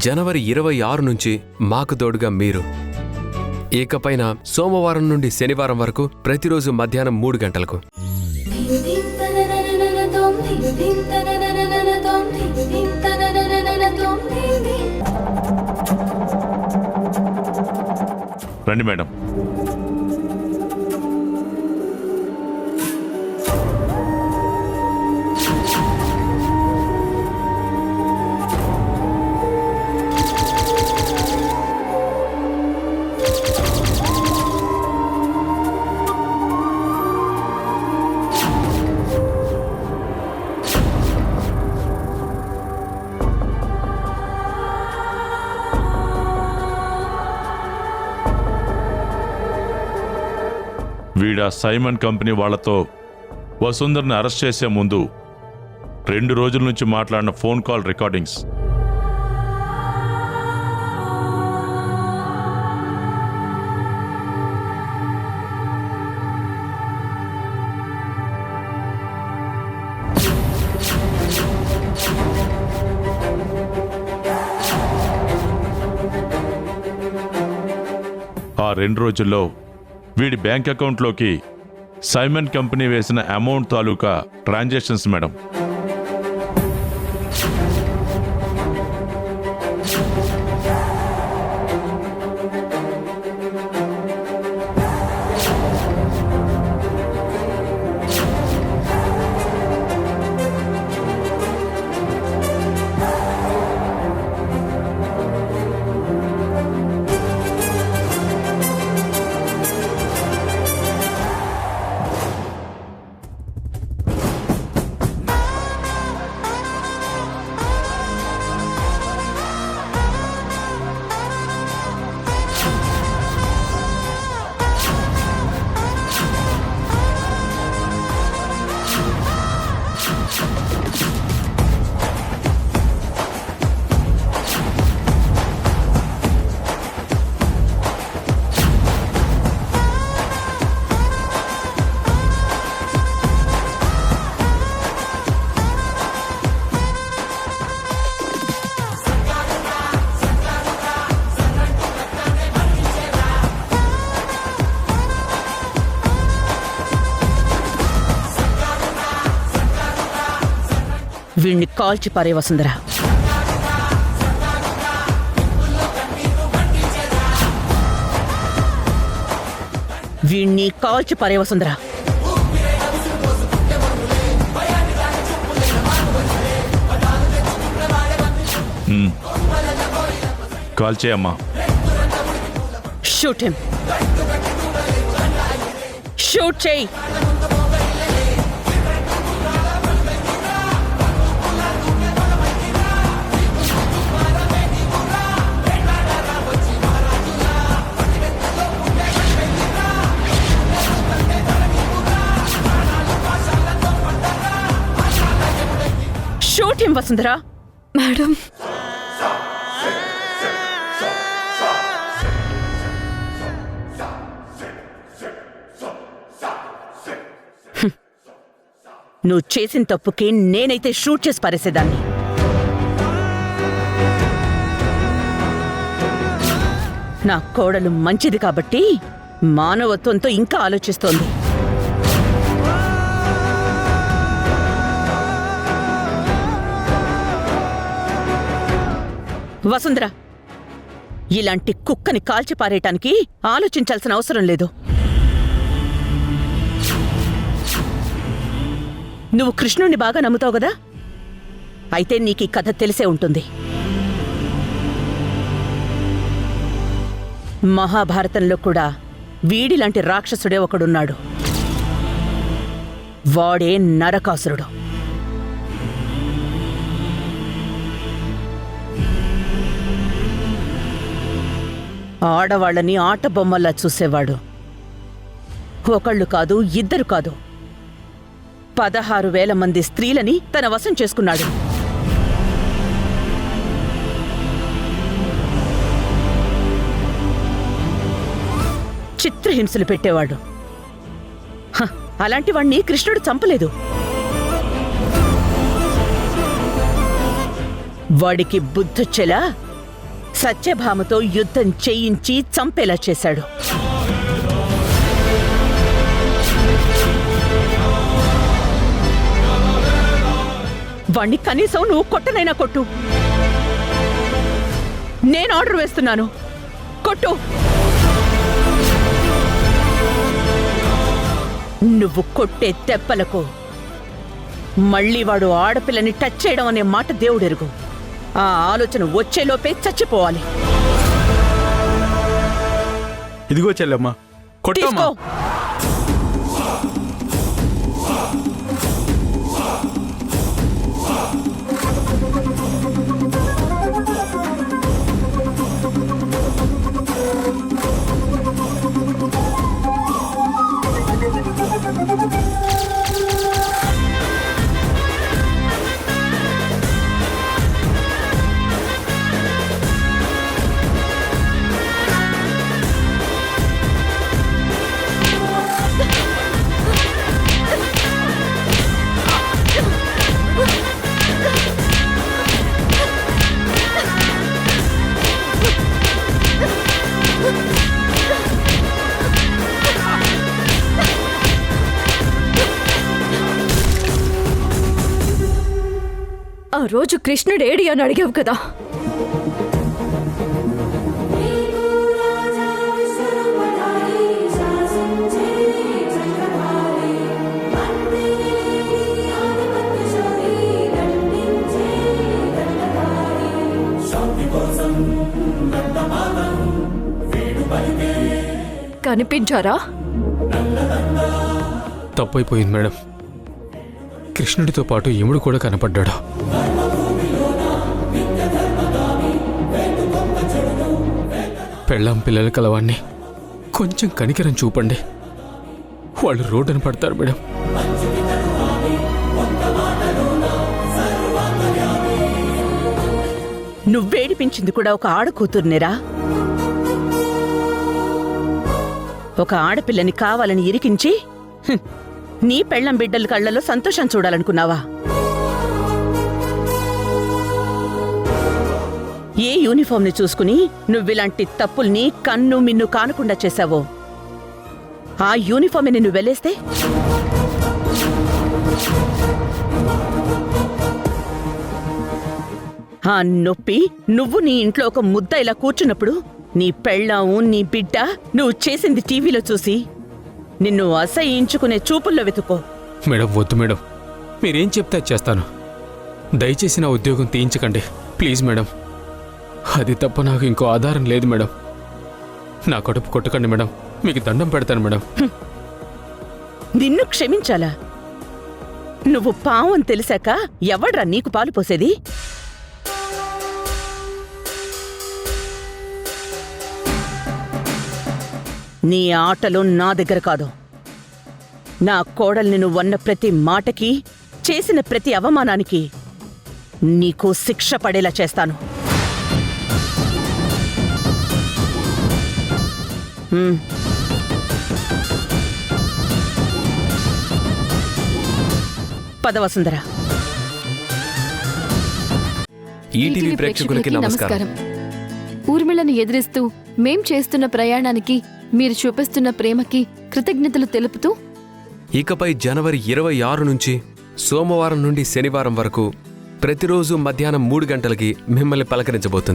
జనవరి 26 నుంచి మాకు తోడుగా మీరు. ఇకపైన సోమవారం నుండి శనివారం వరకు ప్రతిరోజు మధ్యాహ్నం 3 గంటలకు. రండి మేడం. వీడా సైమన్ కంపెనీ వాళ్లతో వసుంధర్ని అరెస్ట్ చేసే ముందు 2 రోజుల నుంచి మాట్లాడిన ఫోన్ కాల్ రికార్డింగ్స్. ఆ 2 రోజుల్లో వీడి బ్యాంక్ అకౌంట్లోకి సైమన్ కంపెనీ వేసిన అమౌంట్ తాలూకా ట్రాన్సాక్షన్స్ మేడం. వీణ్ణి కాల్చి పారే వసుంధర. వీణ్ణి కాల్చి పారే వసుంధర. కాల్ చేయమ్మా. Shoot him. షూట్ చేయి. Shoot him Vasundhara. మేడం, నువ్వు చేసిన తప్పుకి నేనైతే షూట్ చేసి పారేసేదాన్ని. నా కోడలు మంచిది కాబట్టి మానవత్వంతో ఇంకా ఆలోచిస్తోంది. వసుంధర, ఇలాంటి కుక్కని కాల్చి పారేయటానికి ఆలోచించాల్సిన అవసరం లేదు. నువ్వు కృష్ణుణ్ణి బాగా నమ్ముతావు కదా, అయితే నీకీ కథ తెలిసే ఉంటుంది. మహాభారతంలో కూడా వీడిలాంటి రాక్షసుడే ఒకడున్నాడు. వాడే నరకాసురుడు. ఆడవాళ్ళని ఆట బొమ్మల్లా చూసేవాడు. ఒకళ్ళు కాదు, ఇద్దరు కాదు, 16,000 మంది స్త్రీలని తన వశం చేసుకున్నాడు. చిత్రహింసలు పెట్టేవాడు. అలాంటి వాణ్ణి కృష్ణుడు చంపలేదు. వాడికి బుద్ధొచ్చేలా సత్యభామతో యుద్ధం చేయించి చంపేలా చేశాడు. వాణ్ణి కనీసం నువ్వు కొట్టనైనా కొట్టు. నేను ఆర్డర్ వేస్తున్నాను, కొట్టు. నువ్వు కొట్టే దెబ్బలకు మళ్ళీ వాడు ఆడపిల్లని టచ్ చేయడం అనే మాట దేవుడెరుగు. ఆ ఆలోచన వచ్చేలోపే చచ్చిపోవాలి. ఇదిగో చెల్లెమ్మ, కొట్టమ్మా. తీసుకో. ఆ రోజు కృష్ణుడేడి అని అడిగావు కదా, కనిపించారా? తప్పైపోయింది మేడం. కృష్ణుడితో పాటు యముడు కూడా కనపడ్డాడు. పెళ్ళాం పిల్లల కలవాన్ని కొంచెం కనికరం చూపండి. వాళ్ళు రోడ్డున పడతారు మేడం. నువ్వేడిపించింది కూడా ఒక ఆడకూతుర్నేరా? ఒక ఆడపిల్లని కావాలని ఇరికించి నీ పెళ్ళం బిడ్డల కళ్ళలో సంతోషం చూడాలనుకున్నావా? ఏ యూనిఫామ్ని చూసుకుని నువ్విలాంటి తప్పుల్ని కన్ను మిన్ను కానకుండా చేశావో ఆ యూనిఫామ్ నిన్ను వెలేస్తే ఆ నొప్పి నువ్వు నీ ఇంట్లో ఒక ముద్ద ఇలా కూర్చున్నప్పుడు నీ పెళ్ళాము నీ బిడ్డ నువ్వు చేసింది టీవీలో చూసి నిన్ను అసహ్యించుకునే చూపుల్లో వెతుక్కో. మేడం వద్దు మేడం, మీరేం చెప్తే అది చేస్తాను. దయచేసి నా ఉద్యోగం తీయించకండి ప్లీజ్ మేడం. అది తప్ప నాకు ఇంకో ఆధారం లేదు మేడం. నా కడుపు కొట్టకండి మేడం, మీకు దండం పెడతాను మేడం. నిన్ను క్షమించాలా? నువ్వు పావు అని తెలిసాక ఎవడ్రా నీకు పాలు పోసేది? నీ ఆటలు నా దగ్గర కాదు. నా కోడల్ని నువ్వన్న ప్రతి మాటకి చేసిన ప్రతి అవమానానికి నీకు శిక్ష పడేలా చేస్తాను. పద వసుంధర. ఈటీవీ ప్రేక్షకులకి నమస్కారం. ఊర్మిళను ఎదిరిస్తూ మేం చేస్తున్న ప్రయాణానికి మీరు చూపిస్తున్న ప్రేమకి కృతజ్ఞతలు తెలుపుతూ ఇకపై జనవరి 26 నుంచి సోమవారం నుండి శనివారం వరకు ప్రతిరోజు మధ్యాహ్నం 3 గంటలకి మిమ్మల్ని పలకరించబోతుంది.